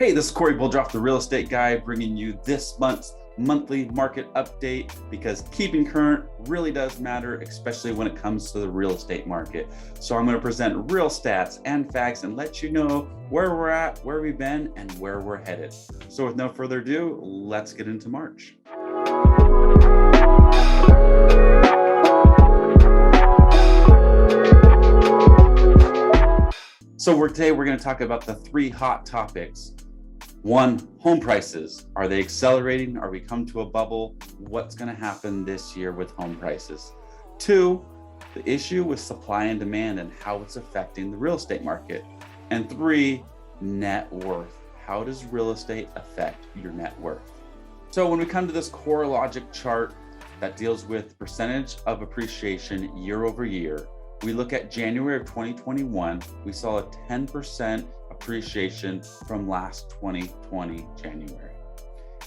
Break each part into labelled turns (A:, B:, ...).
A: Hey, this is Cory Boldroff, the real estate guy, bringing you this month's monthly market update because keeping current really does matter, especially when it comes to the real estate market. So I'm going to present real stats and facts and let you know where we're at, where we've been, and where we're headed. So with no further ado, let's get into March. So today we're going to talk about the three hot topics. One, home prices. Are they accelerating? Are we come to a bubble? What's going to happen this year with home prices? Two, the issue with supply and demand and how it's affecting the real estate market. And three, net worth. How does real estate affect your net worth? So when we come to this CoreLogic chart that deals with percentage of appreciation year over year, we look at January of 2021, we saw a 10% appreciation from last 2020 January.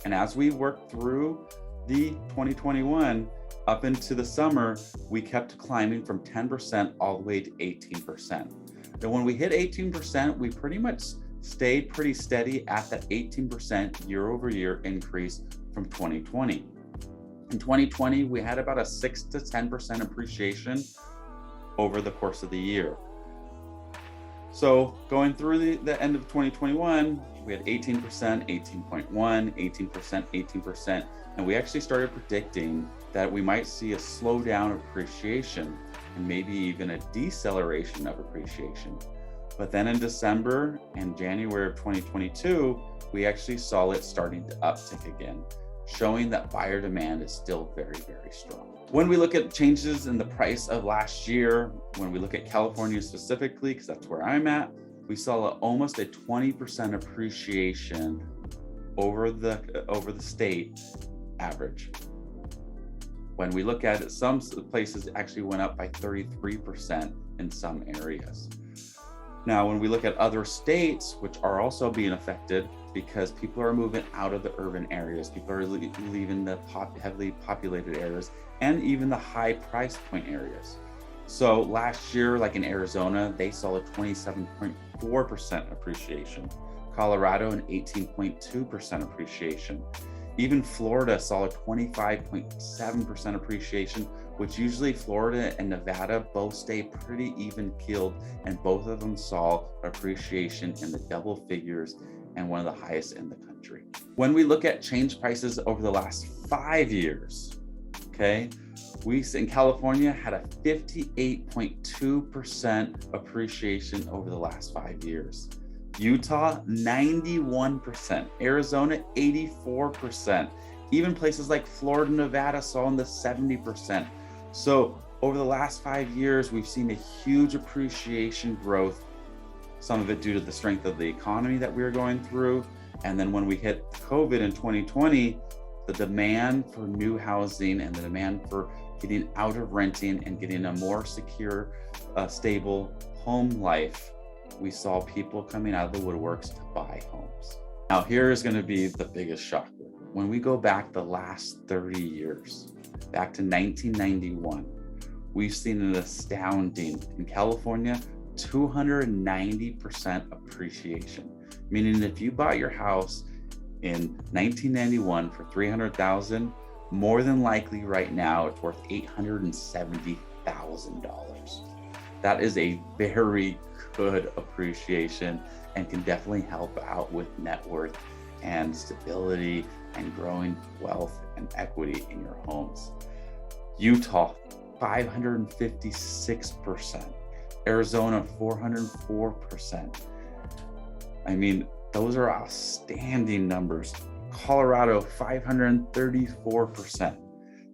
A: And as we worked through the 2021 up into the summer, we kept climbing from 10% all the way to 18%. Then when we hit 18%, we pretty much stayed pretty steady at that 18% year over year increase from 2020. In 2020, we had about a 6 to 10% appreciation over the course of the year. So going through the end of 2021, we had 18%, 18.1, 18%, 18%, and we actually started predicting that we might see a slowdown of appreciation and maybe even a deceleration of appreciation. But then in December and January of 2022, we actually saw it starting to uptick again, showing that buyer demand is still very, very strong. When we look at changes in the price of last year, when we look at California specifically, because that's where I'm at, we saw almost a 20% appreciation over the state average. When we look at it, some places actually went up by 33% in some areas. Now, when we look at other states, which are also being affected because people are moving out of the urban areas, people are leaving the heavily populated areas, and even the high price point areas. So last year, like in Arizona, they saw a 27.4% appreciation. Colorado, an 18.2% appreciation. Even Florida saw a 25.7% appreciation, which usually Florida and Nevada both stay pretty even keeled, and both of them saw appreciation in the double figures and one of the highest in the country. When we look at change prices over the last 5 years, okay, we in California had a 58.2% appreciation over the last 5 years. Utah, 91%, Arizona, 84%, even places like Florida, Nevada saw in the 70%. So over the last 5 years, we've seen a huge appreciation growth, some of it due to the strength of the economy that we were going through. And then when we hit COVID in 2020, the demand for new housing and the demand for getting out of renting and getting a more secure, stable home life, we saw people coming out of the woodworks to buy homes. Now, here is going to be the biggest shocker. When we go back the last 30 years, back to 1991, we've seen an astounding, in California, 290% appreciation. Meaning if you bought your house in 1991 for $300,000, more than likely right now it's worth $870,000. That is a very good appreciation and can definitely help out with net worth and stability and growing wealth and equity in your homes. Utah, 556%. Arizona, 404%. I mean, those are outstanding numbers. Colorado, 534%.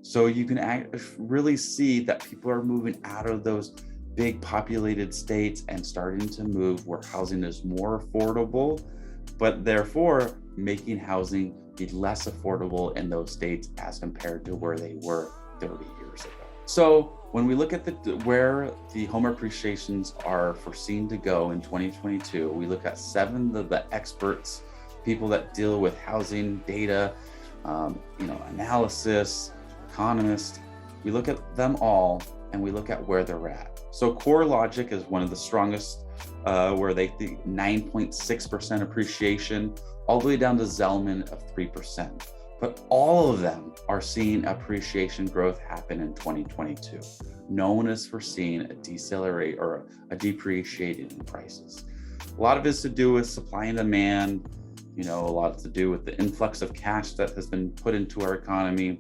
A: So you can really see that people are moving out of those big populated states and starting to move where housing is more affordable, but therefore making housing be less affordable in those states as compared to where they were 30 years ago. So when we look at where the home appreciations are foreseen to go in 2022, we look at 7 of the experts, people that deal with housing data, analysis, economists. We look at them all, and we look at where they're at. So core logic is one of the strongest, where they think 9.6% appreciation, all the way down to Zellman of 3%. But all of them are seeing appreciation growth happen in 2022. No one is foreseeing a decelerate or a depreciating in prices. A lot of it is to do with supply and demand, a lot to do with the influx of cash that has been put into our economy.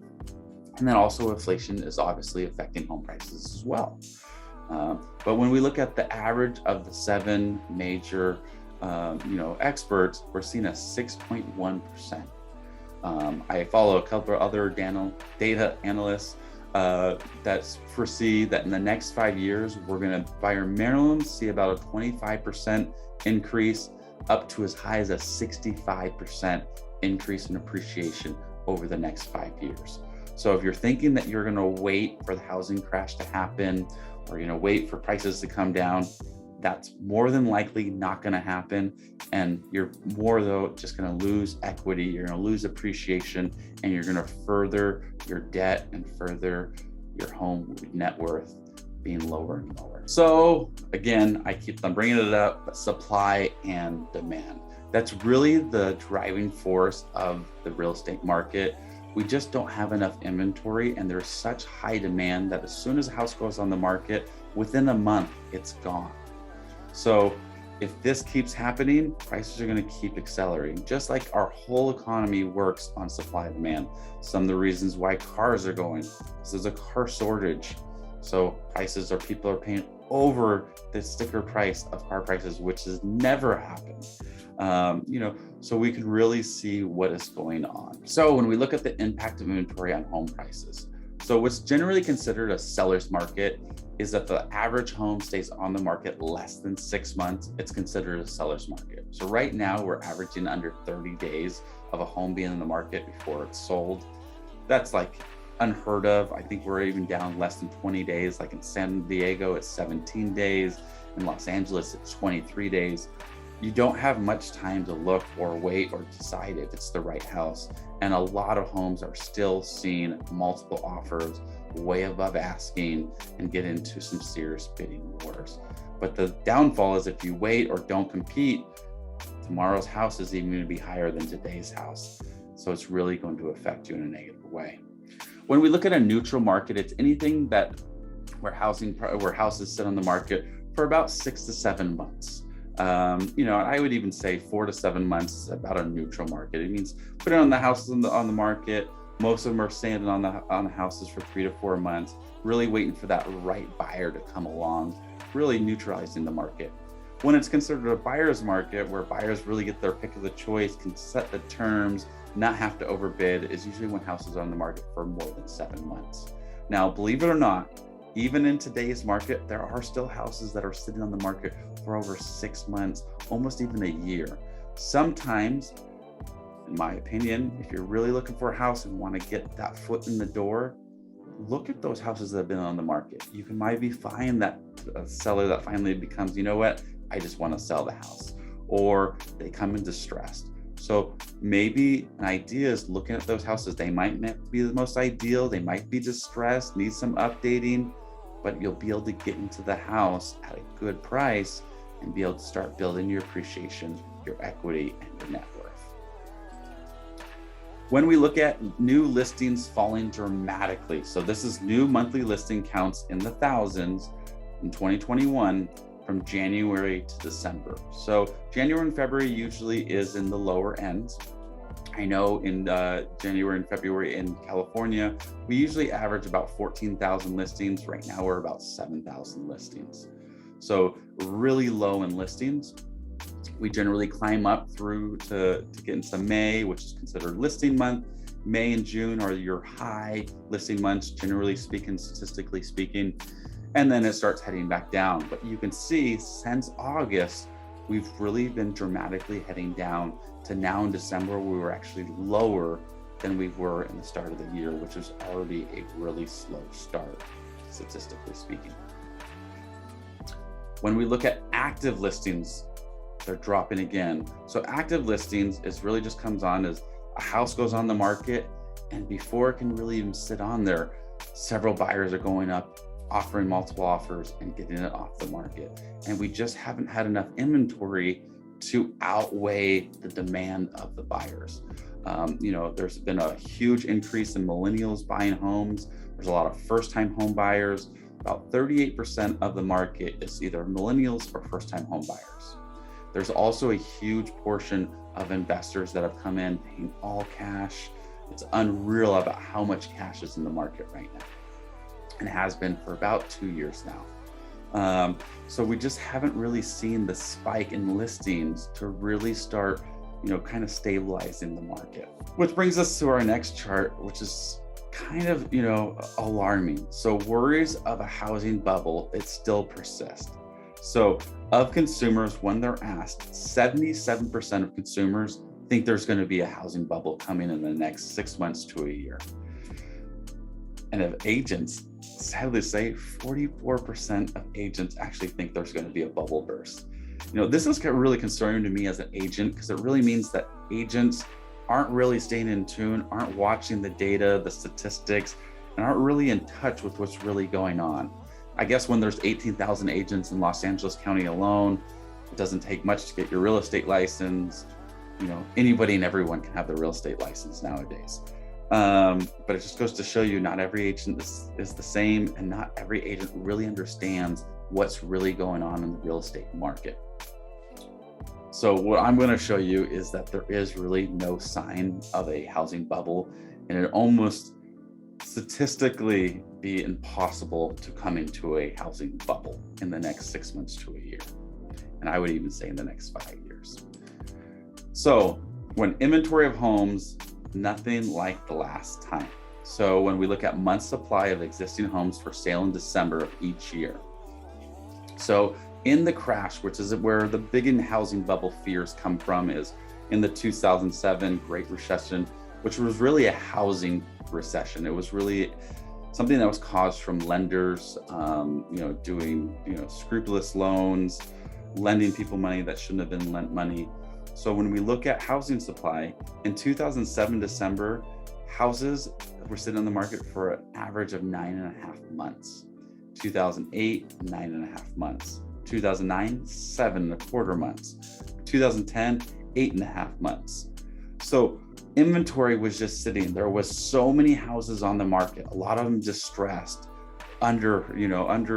A: And then also inflation is obviously affecting home prices as well. But when we look at the average of the 7 major, experts, we're seeing a 6.1%. I follow a couple of other data analysts that foresee that in the next 5 years, we're going to, by our minimum, see about a 25% increase up to as high as a 65% increase in appreciation over the next 5 years. So if you're thinking that you're going to wait for the housing crash to happen, or you're going to wait for prices to come down, that's more than likely not going to happen. And you're more though just going to lose equity, you're going to lose appreciation, and you're going to further your debt and further your home net worth being lower and lower. So again, I keep on bringing it up, but supply and demand. That's really the driving force of the real estate market. We just don't have enough inventory, and there's such high demand that as soon as a house goes on the market, within a month, it's gone. So if this keeps happening, prices are going to keep accelerating, just like our whole economy works on supply and demand. Some of the reasons why cars are going, there's a car shortage. So people are paying over the sticker price of car prices, which has never happened. So we can really see what is going on. So when we look at the impact of inventory on home prices, so what's generally considered a seller's market is that the average home stays on the market less than 6 months. It's considered a seller's market. So right now we're averaging under 30 days of a home being in the market before it's sold. That's like unheard of. I think we're even down less than 20 days. Like in San Diego, it's 17 days. In Los Angeles, it's 23 days. You don't have much time to look or wait or decide if it's the right house. And a lot of homes are still seeing multiple offers way above asking and get into some serious bidding wars. But the downfall is if you wait or don't compete, tomorrow's house is even going to be higher than today's house. So it's really going to affect you in a negative way. When we look at a neutral market, it's anything where houses sit on the market for about 6 to 7 months. I would even say 4 to 7 months is about a neutral market. It means putting on the houses on the market. Most of them are standing on the houses for 3 to 4 months, really waiting for that right buyer to come along, really neutralizing the market. When it's considered a buyer's market, where buyers really get their pick of the choice, can set the terms, not have to overbid, is usually when houses are on the market for more than 7 months. Now, believe it or not, even in today's market, there are still houses that are sitting on the market for over 6 months, almost even a year. Sometimes, in my opinion, if you're really looking for a house and want to get that foot in the door, look at those houses that have been on the market. You can maybe find that seller that finally becomes, you know what, I just want to sell the house, or they come in distressed. So maybe an idea is looking at those houses. They might not be the most ideal, they might be distressed, need some updating, but you'll be able to get into the house at a good price and be able to start building your appreciation, your equity, and your net worth. When we look at new listings falling dramatically, so this is new monthly listing counts in the thousands in 2021 from January to December. So January and February usually is in the lower ends. I know in January and February in California, we usually average about 14,000 listings. Right now we're about 7,000 listings. So really low in listings. We generally climb up through to get into May, which is considered listing month. May and June are your high listing months, generally speaking, statistically speaking. And then it starts heading back down. But you can see since August, we've really been dramatically heading down to now in December, we were actually lower than we were in the start of the year, which was already a really slow start, statistically speaking. When we look at active listings, they're dropping again. So active listings is really just comes on as a house goes on the market, and before it can really even sit on there, several buyers are going up offering multiple offers and getting it off the market. And we just haven't had enough inventory to outweigh the demand of the buyers. There's been a huge increase in millennials buying homes. There's a lot of first-time home buyers. About 38% of the market is either millennials or first-time home buyers. There's also a huge portion of investors that have come in paying all cash. It's unreal about how much cash is in the market right now, and has been for about 2 years now. So we just haven't really seen the spike in listings to really start, kind of stabilizing the market. Which brings us to our next chart, which is kind of, alarming. So worries of a housing bubble, it still persists. So of consumers, when they're asked, 77% of consumers think there's going to be a housing bubble coming in the next 6 months to a year. And of agents, sadly to say, 44% of agents actually think there's going to be a bubble burst. This is really concerning to me as an agent, because it really means that agents aren't really staying in tune, aren't watching the data, the statistics, and aren't really in touch with what's really going on. I guess when there's 18,000 agents in Los Angeles County alone, it doesn't take much to get your real estate license. Anybody and everyone can have their real estate license nowadays. But it just goes to show you not every agent is the same, and not every agent really understands what's really going on in the real estate market. So what I'm going to show you is that there is really no sign of a housing bubble, and it almost statistically be impossible to come into a housing bubble in the next 6 months to a year. And I would even say in the next 5 years. So when inventory of homes, nothing like the last time. So when we look at month supply of existing homes for sale in December of each year. So in the crash, which is where the big housing bubble fears come from, is in the 2007 Great Recession, which was really a housing recession. It was really something that was caused from lenders, doing, scrupulous loans, lending people money that shouldn't have been lent money. So when we look at housing supply, in 2007 December, houses were sitting on the market for an average of 9.5 months. 2008, 9.5 months. 2009, 7.25 months. 2010, 8.5 months. So inventory was just sitting. There was so many houses on the market, a lot of them distressed, under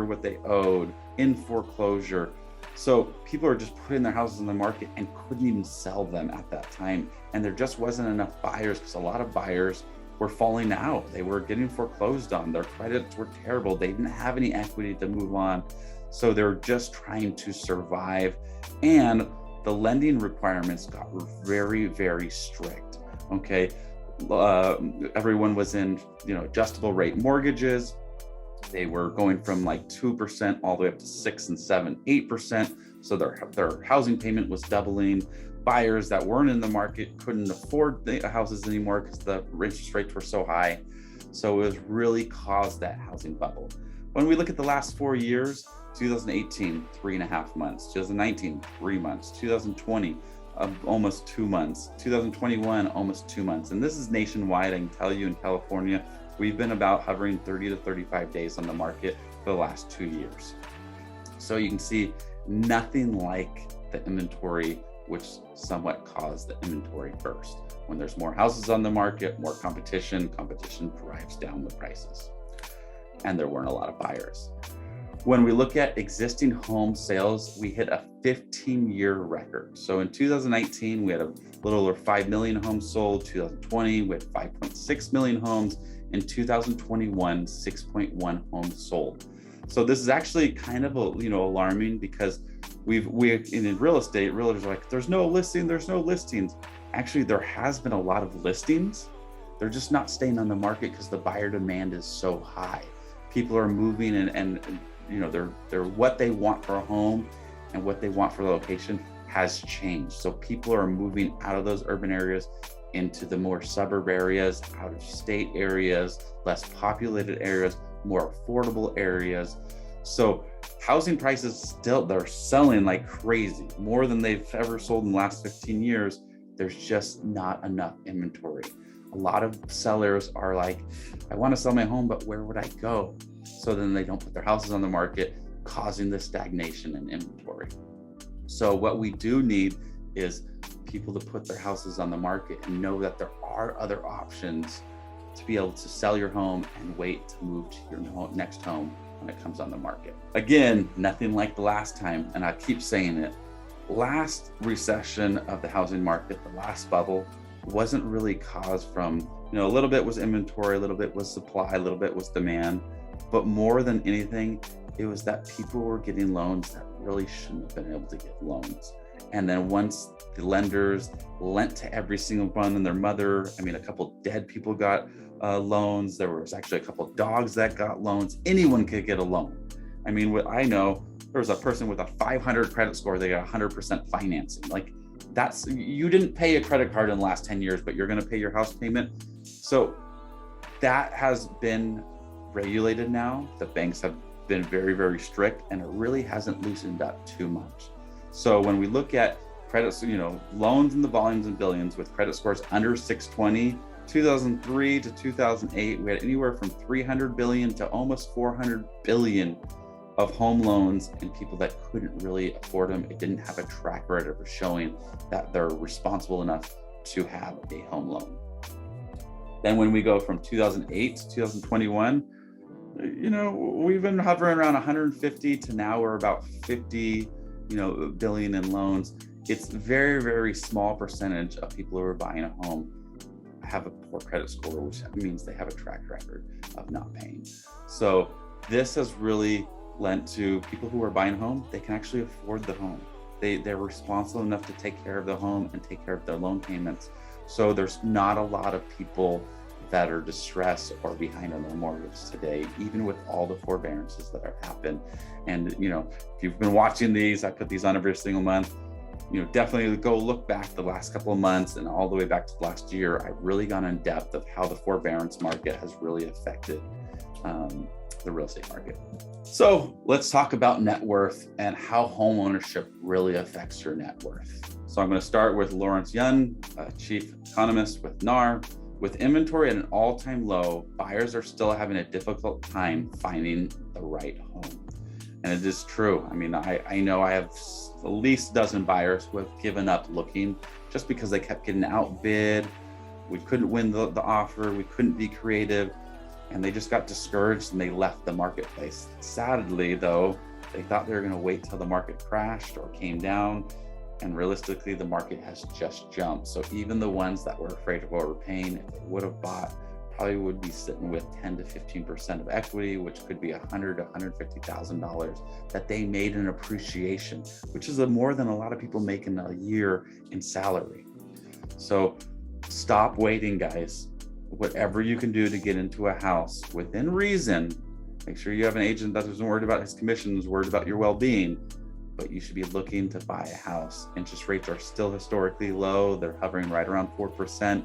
A: what they owed, in foreclosure. So people are just putting their houses on the market and couldn't even sell them at that time. And there just wasn't enough buyers, because a lot of buyers were falling out. They were getting foreclosed on. Their credits were terrible. They didn't have any equity to move on. So they're just trying to survive. And the lending requirements got very, very strict. Okay. Everyone was in, adjustable rate mortgages. They were going from like 2% all the way up to 6 and 7, 8%. So their housing payment was doubling. Buyers that weren't in the market couldn't afford the houses anymore because the interest rates were so high. So it was really caused that housing bubble. When we look at the last 4 years, 2018, 3.5 months, 2019, 3 months, 2020, almost 2 months, 2021, almost 2 months. And this is nationwide. I can tell you in California, we've been about hovering 30 to 35 days on the market for the last 2 years. So you can see nothing like the inventory, which somewhat caused the inventory burst. When there's more houses on the market, more competition drives down the prices. And there weren't a lot of buyers. When we look at existing home sales, we hit a 15-year record. So in 2019, we had a little over 5 million homes sold. 2020, we had 5.6 million homes. In 2021, 6.1 homes sold. So this is actually kind of alarming, because we in real estate, realtors are like, there's no listings. Actually, there has been a lot of listings. They're just not staying on the market because the buyer demand is so high. People are moving and they're what they want for a home and what they want for the location has changed. So people are moving out of those urban areas into the more suburb areas, out of state areas, less populated areas, more affordable areas. So housing prices they're selling like crazy, more than they've ever sold in the last 15 years. There's just not enough inventory. A lot of sellers are like, I want to sell my home, but where would I go? So then they don't put their houses on the market, causing the stagnation in inventory. So what we do need is people to put their houses on the market and know that there are other options to be able to sell your home and wait to move to your next home when it comes on the market. Again, nothing like the last time, and I keep saying it. Last recession of the housing market, the last bubble, wasn't really caused from, a little bit was inventory, a little bit was supply, a little bit was demand, but more than anything, it was that people were getting loans that really shouldn't have been able to get loans. And then once the lenders lent to every single one and their mother, a couple dead people got loans. There was actually a couple dogs that got loans. Anyone could get a loan. What I know, there was a person with a 500 credit score, they got 100% financing. Like, you didn't pay a credit card in the last 10 years, but you're going to pay your house payment. So that has been regulated now. The banks have been very, very strict, and it really hasn't loosened up too much. So when we look at credits, loans in the volumes and billions with credit scores under 620, 2003 to 2008, we had anywhere from 300 billion to almost 400 billion of home loans, and people that couldn't really afford them. It didn't have a track record of showing that they're responsible enough to have a home loan. Then when we go from 2008 to 2021, we've been hovering around 150 to now we're about 50 billion in loans. It's very, very small percentage of people who are buying a home have a poor credit score, which means they have a track record of not paying. So this has really lent to people who are buying a home, they can actually afford the home. They're responsible enough to take care of the home and take care of their loan payments. So there's not a lot of people that are distressed or behind on their mortgage today, even with all the forbearances that have happened. And if you've been watching these, I put these on every single month. Definitely go look back the last couple of months and all the way back to last year. I've really gone in depth of how the forbearance market has really affected the real estate market. So let's talk about net worth and how home ownership really affects your net worth. So I'm going to start with Lawrence Yun, chief economist with NAR. With inventory at an all-time low, buyers are still having a difficult time finding the right home. And it is true. I know I have at least a dozen buyers who have given up looking just because they kept getting outbid. We couldn't win the offer. We couldn't be creative. And they just got discouraged and they left the marketplace. Sadly, though, they thought they were going to wait till the market crashed or came down. And realistically, the market has just jumped. So even the ones that were afraid of overpaying, if they would have bought, probably would be sitting with 10 to 15% of equity, which could be $100,000 to $150,000 that they made in appreciation, which is more than a lot of people make in a year in salary. So stop waiting, guys. Whatever you can do to get into a house within reason, make sure you have an agent that isn't worried about his commissions, worried about your well-being, but you should be looking to buy a house. Interest rates are still historically low. They're hovering right around 4%.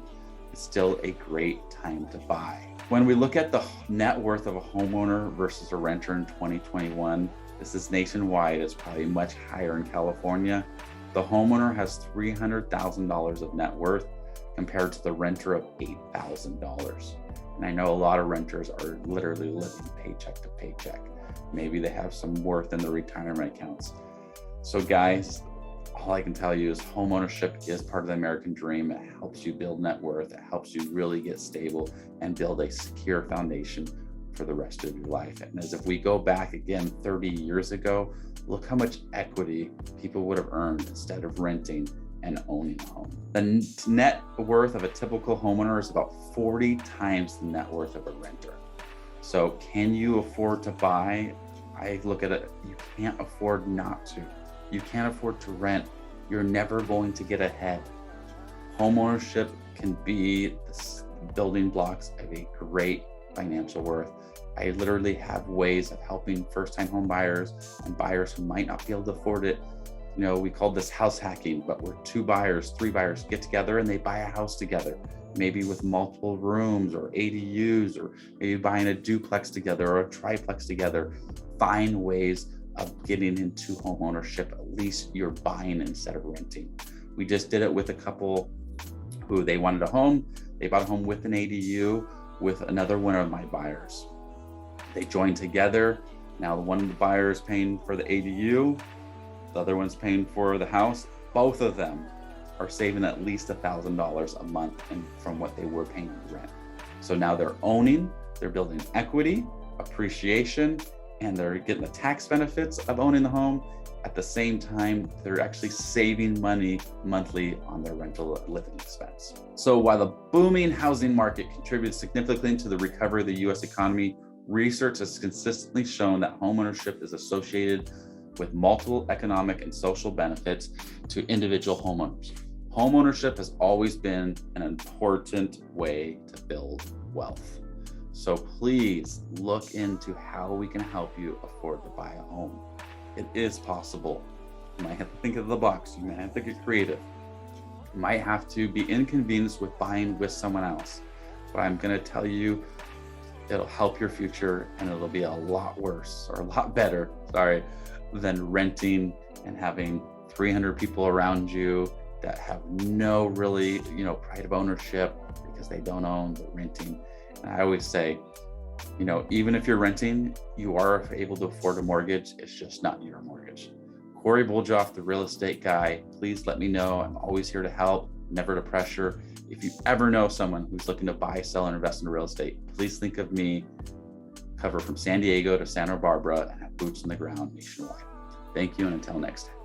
A: It's still a great time to buy. When we look at the net worth of a homeowner versus a renter in 2021, this is nationwide, it's probably much higher in California. The homeowner has $300,000 of net worth compared to the renter of $8,000. And I know a lot of renters are literally living paycheck to paycheck. Maybe they have some worth in their retirement accounts. So guys, all I can tell you is homeownership is part of the American dream. It helps you build net worth. It helps you really get stable and build a secure foundation for the rest of your life. And as if we go back again 30 years ago, look how much equity people would have earned instead of renting and owning a home. The net worth of a typical homeowner is about 40 times the net worth of a renter. So can you afford to buy? I look at it, you can't afford not to. You can't afford to rent. You're never going to get ahead. Homeownership can be the building blocks of a great financial worth. I literally have ways of helping first-time home buyers and buyers who might not be able to afford it. We call this house hacking, but where 2 buyers, 3 buyers get together and they buy a house together, maybe with multiple rooms or ADUs, or maybe buying a duplex together or a triplex together. Find ways of getting into home ownership. At least you're buying instead of renting. We just did it with a couple who they wanted a home. They bought a home with an ADU with another one of my buyers. They joined together. Now one of the buyers paying for the ADU, the other one's paying for the house. Both of them are saving at least $1,000 a month from what they were paying rent. So now they're owning, they're building equity, appreciation, and they're getting the tax benefits of owning the home. At the same time, they're actually saving money monthly on their rental living expense. So while the booming housing market contributes significantly to the recovery of the US economy, research has consistently shown that homeownership is associated with multiple economic and social benefits to individual homeowners. Homeownership has always been an important way to build wealth. So please look into how we can help you afford to buy a home. It is possible. You might have to think of the box. You might have to get creative. You might have to be inconvenienced with buying with someone else. But I'm going to tell you, it'll help your future, and it'll be a lot worse, or a lot better, than renting and having 300 people around you that have no really, pride of ownership because they don't own, they're renting. And I always say, even if you're renting, you are able to afford a mortgage. It's just not your mortgage. Cory Boldroff, the real estate guy. Please let me know. I'm always here to help, never to pressure. If you ever know someone who's looking to buy, sell, and invest in real estate, please think of me. Cover from San Diego to Santa Barbara and have boots on the ground nationwide. Thank you, and until next time.